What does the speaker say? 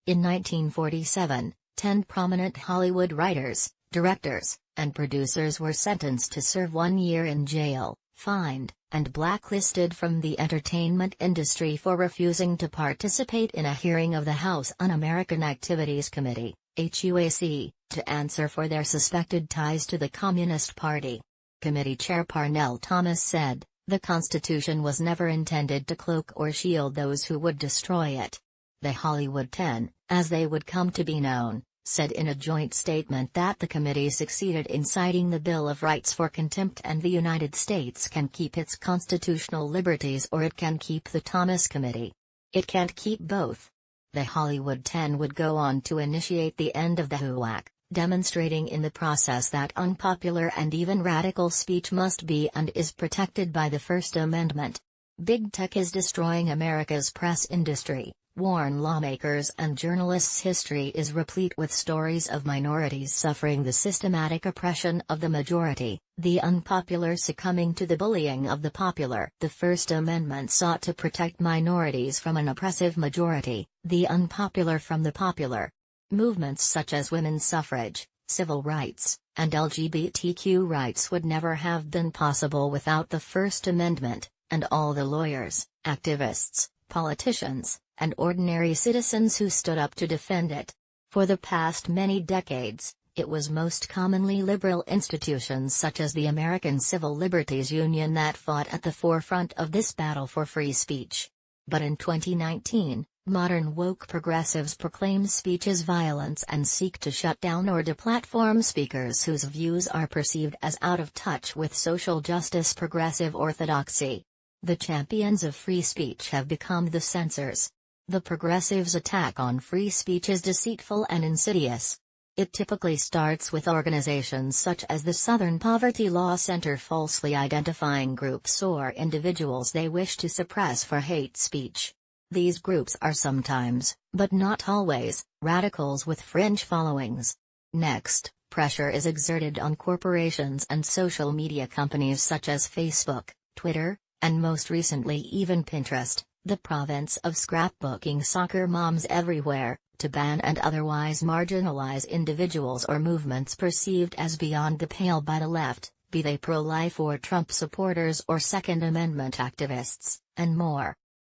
In 1947, 10 prominent Hollywood writers, directors, and producers were sentenced to serve 1 year in jail, fined, and blacklisted from the entertainment industry for refusing to participate in a hearing of the House Un-American Activities Committee, HUAC, to answer for their suspected ties to the Communist Party. Committee Chair Parnell Thomas said, "The Constitution was never intended to cloak or shield those who would destroy it." The Hollywood 10, as they would come to be known, said in a joint statement that the committee succeeded in citing the Bill of Rights for contempt, and the United States can keep its constitutional liberties or it can keep the Thomas Committee. It can't keep both. The Hollywood 10 would go on to initiate the end of the HUAC, demonstrating in the process that unpopular and even radical speech must be and is protected by the First Amendment. Big Tech is destroying America's press industry, warn lawmakers and journalists. History is replete with stories of minorities suffering the systematic oppression of the majority, the unpopular succumbing to the bullying of the popular. The First Amendment sought to protect minorities from an oppressive majority, the unpopular from the popular. Movements such as women's suffrage, civil rights, and LGBTQ rights would never have been possible without the First Amendment, and all the lawyers, activists, politicians, and ordinary citizens who stood up to defend it. For the past many decades, it was most commonly liberal institutions such as the American Civil Liberties Union that fought at the forefront of this battle for free speech. But in 2019, modern woke progressives proclaim speech is violence and seek to shut down or deplatform speakers whose views are perceived as out of touch with social justice progressive orthodoxy. The champions of free speech have become the censors. The progressives' attack on free speech is deceitful and insidious. It typically starts with organizations such as the Southern Poverty Law Center falsely identifying groups or individuals they wish to suppress for hate speech. These groups are sometimes, but not always, radicals with fringe followings. Next, pressure is exerted on corporations and social media companies such as Facebook, Twitter, and most recently even Pinterest, the province of scrapbooking soccer moms everywhere, to ban and otherwise marginalize individuals or movements perceived as beyond the pale by the left, be they pro-life or Trump supporters or Second Amendment activists, and more.